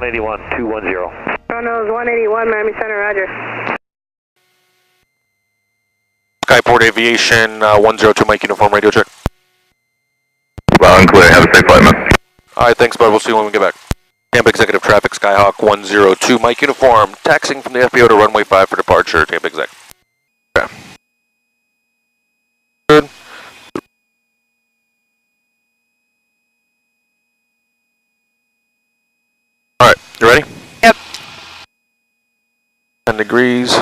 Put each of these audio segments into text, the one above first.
181, 210. Chronos 181, Miami Center, roger. Skyport Aviation 102, Mike Uniform, radio check. Loud and clear, have a safe flight, man. Alright, thanks bud, we'll see you when we get back. Tampa Executive Traffic, Skyhawk 102, Mike Uniform, taxiing from the FBO to runway 5 for departure, Tampa Exec. Okay. Good. Alright, you ready? Yep. 10 degrees.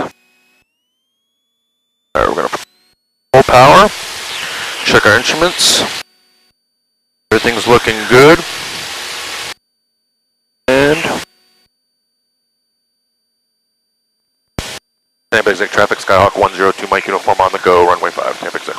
Alright, we're gonna full power. Check our instruments. Everything's looking good. And Tampa Exec Traffic, Skyhawk 102, Mike Uniform on the go, runway 5, Tampa Exec.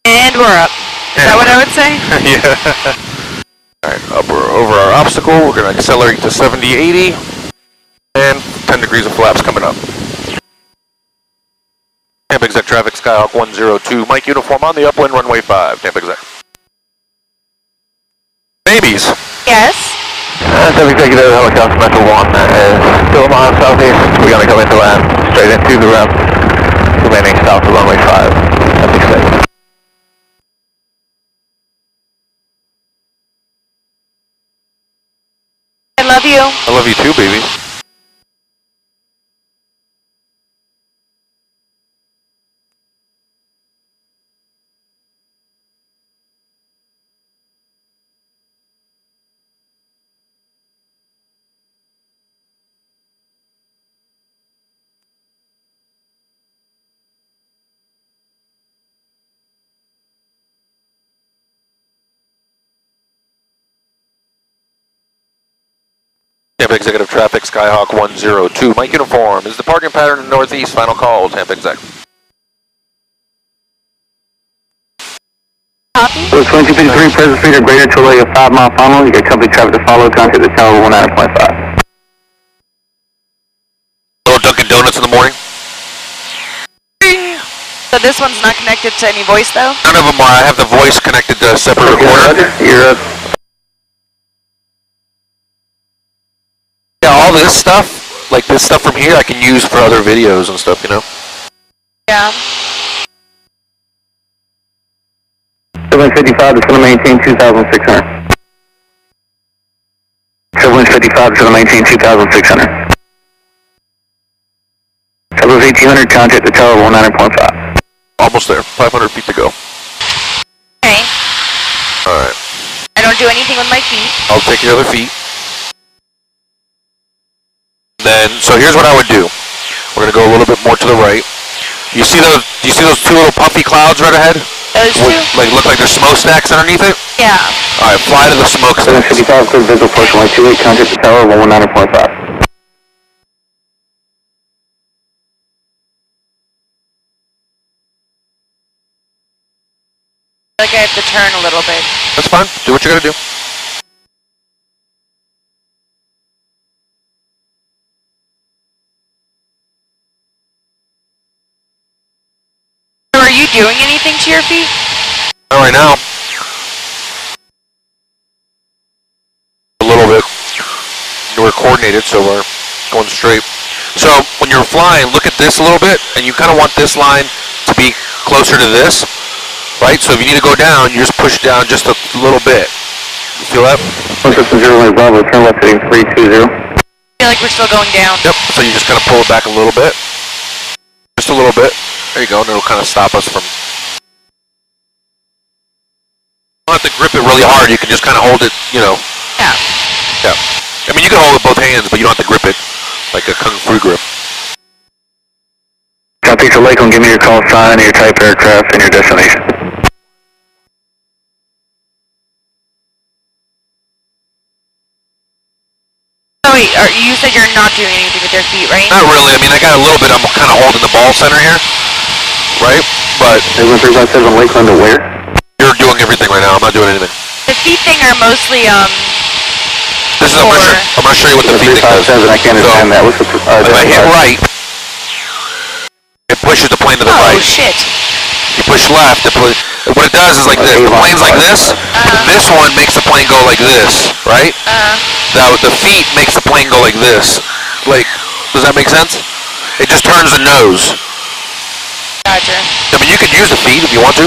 And we're up. Is that what I would say? Yeah. Alright, over our obstacle, we're going to accelerate to 70, 80, and 10 degrees of flaps coming up. Tampa Exec Traffic, Skyhawk 102, Mike Uniform on the upwind, runway 5, Tampa Exec. Babies! Yes. Tampa Executive, helicopter Metro 1 is still on southeast. We're going to come into land, straight into the ramp, remaining south of runway 5, Tampa Exec. I love you. I love you too, baby. Tampa Executive Traffic, Skyhawk 102, Mike Uniform is the parking pattern in northeast, final call, Tampa Exec. Copy. So 2253, present speed or greater to allow you a 5-mile final. You got company traffic to follow, contact the tower 19.5. Little Dunkin' Donuts in the morning. So this one's not connected to any voice though? None of them are. I have the voice connected to a separate recorder. You're Yeah, all this stuff, like this stuff from here, I can use for other videos and stuff, you know? Yeah. 755 to 718, 2,600. 755 to 718, 2,600. 1800, contact the tower 19.5. Almost there. 500 feet to go. Okay. Alright. I don't do anything with my feet. I'll take your other feet. Then, so here's what I would do. We're gonna go a little bit more to the right. You see those two little puffy clouds right ahead? Those two? Like look like there's smokestacks underneath it? Yeah. Alright, fly to the smokestacks. 755, clear visual portion 128, contact the tower 119.5. Like I have to turn a little bit. That's fine. Do what you gotta do. So are you doing anything to your feet? Not right now. A little bit. We're coordinated, so we're going straight. So when you're flying, look at this a little bit, and you kind of want this line to be closer to this, right? So if you need to go down, you just push down just a little bit. You feel that? 160 Bravo, turn left heading 320. I feel like we're still going down. Yep. So you just kind of pull it back a little bit. Just a little bit. There you go, and it'll kind of stop us from... You don't have to grip it really hard, you can just kind of hold it, you know. Yeah. Yeah. I mean, you can hold it with both hands, but you don't have to grip it like a kung fu grip. Southeast of Lakeland, give me your call sign, your type aircraft, and your destination. So wait, you said you're not doing anything with your feet, right? Not really, I mean, I got a little bit, I'm kind of holding the ball center here, right? But... 317 Lakeland to where? You're doing everything right now, I'm not doing anything. The feet thing are mostly, This is, I'm gonna show you what the feet thing does. I can't understand that. What's the, if I hit right, it pushes the plane to the right. Oh, shit. You push left, what it does is like this. The plane's like this. This one makes the plane go like this, right? Now the feet makes the plane go like this. Like, does that make sense? It just turns the nose. Gotcha. I mean, you could use the feet if you want to.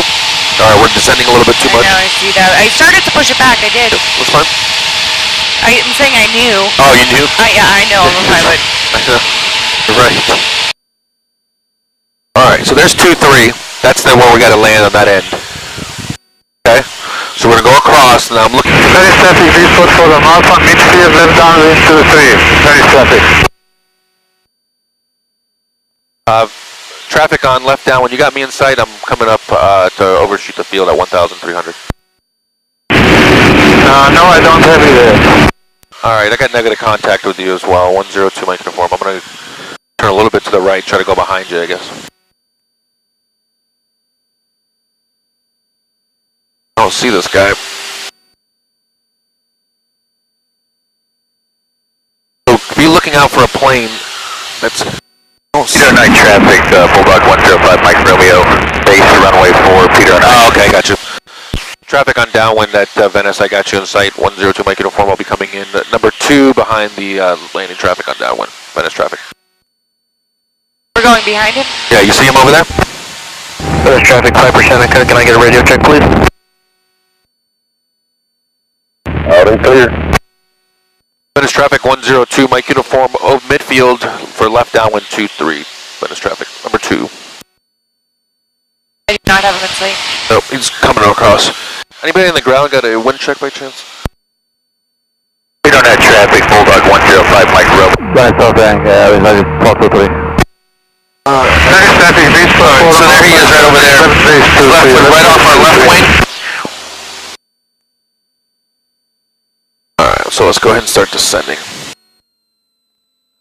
Alright, we're descending a little bit too much. I know, I see that. I started to push it back, I did. That's fine. I'm saying I knew. Oh, you knew? Yeah, I know I'm a pilot. You're right. Alright, so there's 2-3. That's then where we gotta land on that end. Okay? So we're gonna go across, and I'm looking for Very traffic, report for the Alpha, midfield, left downwind 23. Very traffic. traffic on left downwind. You got me in sight. I'm coming up to overshoot the field at 1,300. No, I don't have you there. Alright, I got negative contact with you as well. 102 Mike uniform. I'm gonna turn a little bit to the right, try to go behind you, I guess. I don't see this guy. So be looking out for a plane that's... Peter 9 traffic, Bulldog 105 Mike Romeo, base runway 4, Peter 9. Oh, okay, got you. Traffic on downwind at Venice, I got you in sight. 102 Mike uniform, I'll be coming in. Number 2 behind the landing traffic on downwind, Venice traffic. We're going behind him? Yeah, you see him over there? Venice traffic 5%, can I get a radio check, please? Out and clear. Venice traffic 102, Mike uniform of midfield for left downwind 23. Venice traffic number 2. I do not have him in sight. Nope, he's coming across. Anybody on the ground got a wind check by chance? We don't have traffic, Bulldog 105 Mike Romeo. That's okay, yeah, I just talked to 3. Venice traffic, base for so there he is right over there. Right off our left wing. Alright, so let's go ahead and start descending.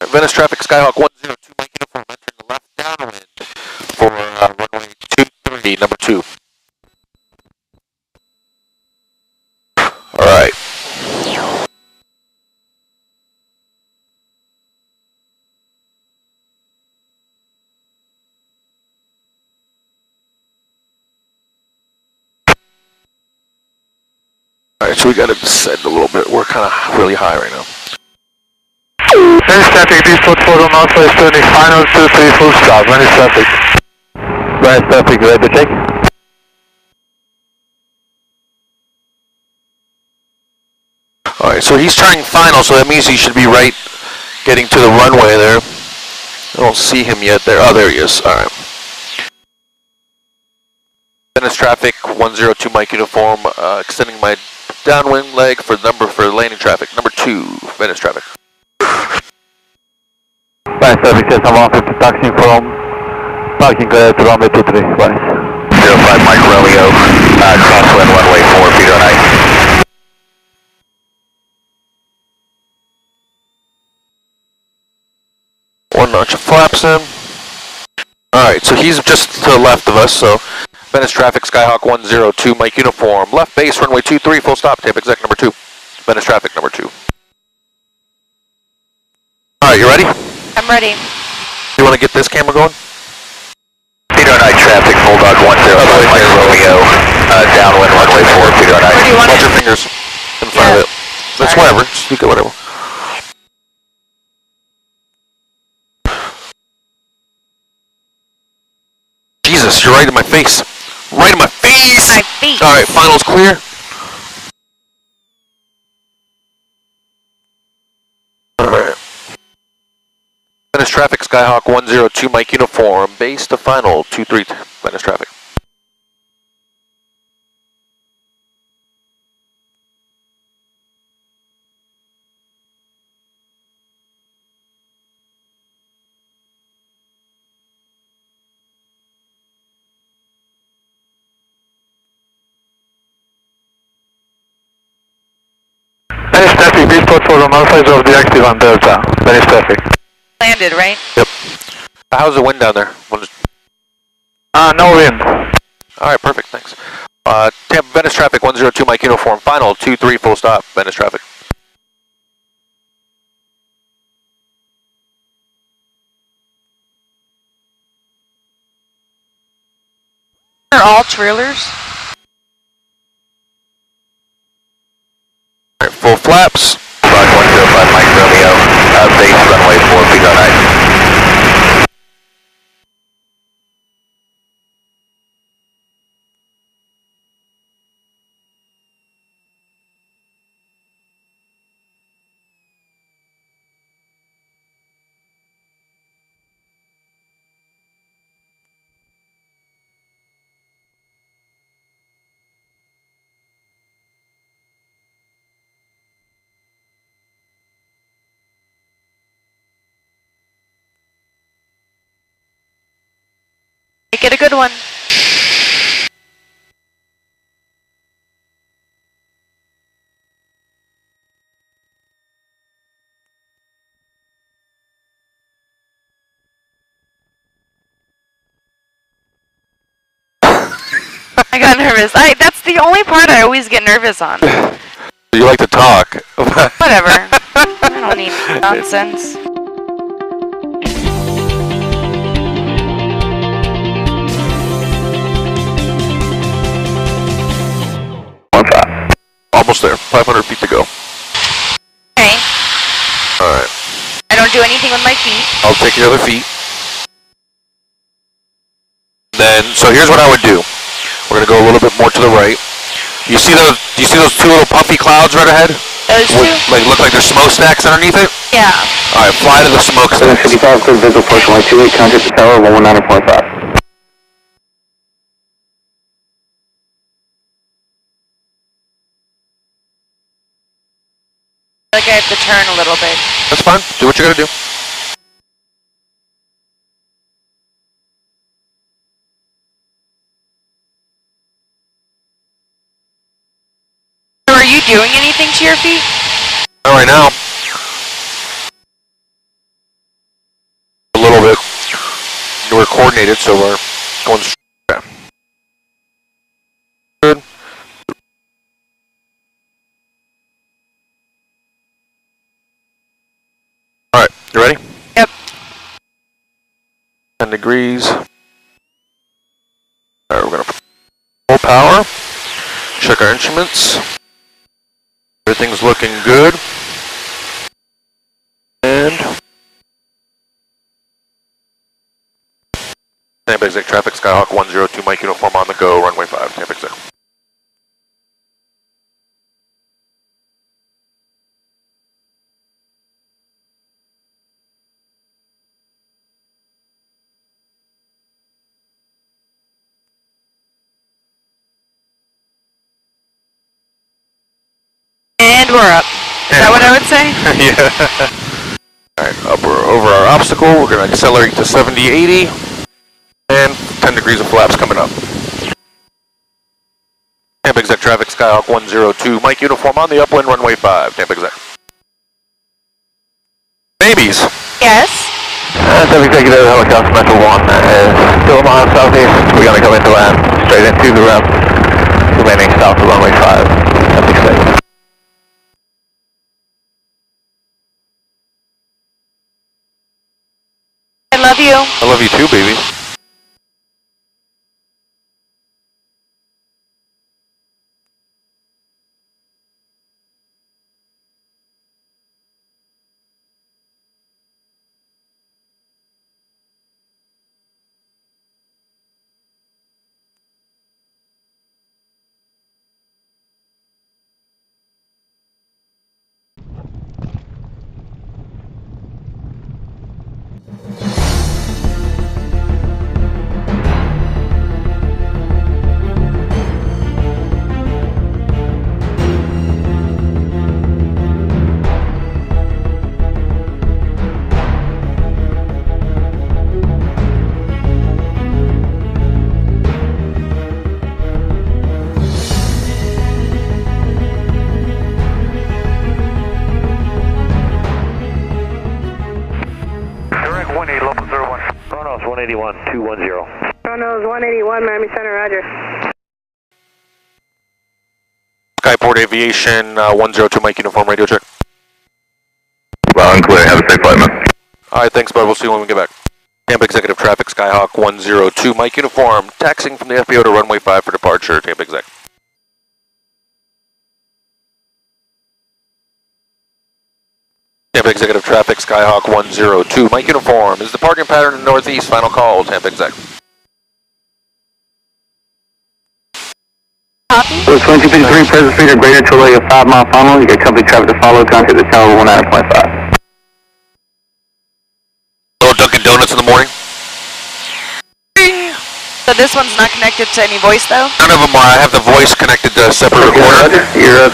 Venice traffic, Skyhawk 102, Mike uniform, entering the left downwind for runway 23, number 2. Alright. Alright, so we gotta descend a little bit. We're kinda really high right now. Venice traffic, Beastport 4 on Alpha is turning final 2-3 full stop. Venice traffic. Venice traffic, ready to check? Alright, so he's turning final, so that means he should be right getting to the runway there. I don't see him yet there. Oh, there he is. Alright. Venice traffic, 102 Mike uniform, extending my downwind leg for landing traffic. Number 2, Venice traffic. Venice traffic, Cessna 150 taxiing from parking to runway 23, Venice. 05 Mike Romeo, crosswind runway 4, Peter 9. One notch of flaps in. Alright, so he's just to the left of us, so Venice traffic, Skyhawk 102, Mike uniform, left base, runway 23, full stop, Tampa exec number 2. Venice traffic number 2. Alright, you ready? I'm ready. You want to get this camera going? Peter 9 traffic, Bulldog 105 Mike Romeo, downwind runway 4, Peter 9. Where do you want Watch it? your fingers in front of it. That's Sorry. whatever, just you get whatever. Jesus, you're right in my face. Right in my face! My feet. Alright, final's clear. Alright. Venice traffic, Skyhawk 102, Mike uniform, base to final, 23, Venice traffic. Venice traffic, Beastport 4 on Alpha is off the active on Delta. Venice traffic. Landed, right? Yep. How's the wind down there? No wind. Alright, perfect, thanks. Tampa, Venice traffic, 102 Mike uniform, final, 23 full stop, Venice traffic. Are all trailers? Alright, full flaps. Rock 105 Mike Romeo, base runway 4, feet on ice. Make it a good one. I got nervous. That's the only part I always get nervous on. You like to talk. Whatever. I don't need nonsense. Almost there, 500 feet to go. Okay. Alright. I don't do anything with my feet. I'll take your other feet. Then, so here's what I would do. We're gonna go a little bit more to the right. You see those two little puffy clouds right ahead? Those two? Like look like there's smokestacks underneath it? Yeah. Alright, fly to the smokestacks. 55, clear visual approach 128, contact the tower 119.5. Like I have to turn a little bit. That's fine. Do what you gotta do. So are you doing anything to your feet? Not right now. A little bit. We're coordinated, so we're going straight. Good. Alright, you ready? Yep. 10 degrees. Alright, we're gonna full power. Check our instruments. Everything's looking good. And Tampa exec traffic, Skyhawk 102 Mike uniform on the go, runway 5, Tampa exec. And we're up. Is that what I would say? Yeah. Alright, over our obstacle, we're going to accelerate to 70, 80. And 10 degrees of flaps coming up. Tampa exec traffic, Skyhawk 102 Mike uniform on the upwind, runway 5, Tampa exec. Babies. Yes. Sub-executive helicopter Metro 1 is still a mile southeast. We're going to go into land, straight into the ramp, remaining south of runway 5. That'd be safe. I love you. I love you too, baby. Direct 180, local 01. Chronos 181, 210. Chronos 181, Miami Center, roger. Skyport Aviation 102 Mike Uniform radio check. Well and clear. Have a safe flight, man. Alright, thanks bud. We'll see you when we get back. Tampa Executive Traffic Skyhawk 102 Mike Uniform. Taxiing from the FBO to runway 5 for departure. Tampa Exec. Tampa Executive Traffic Skyhawk 102 Mike Uniform. Is departing pattern in northeast. Final call. Tampa Exec. Copy. So 2253 present speed or greater to a 5 mile final. You get company traffic to follow. Contact the tower 19.5. Little Dunkin' Donuts in the morning. So this one's not connected to any voice though? None of them are. I have the voice connected to a separate recorder. You're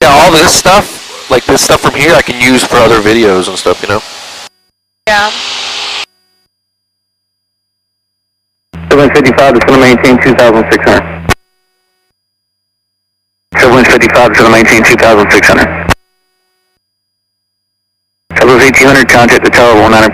Yeah, all this stuff, like this stuff from here, I can use for other videos and stuff, you know? Yeah. 755 is going to maintain 2,600. 755 is going to maintain 2,600. That was 1,800, contact the tower 19.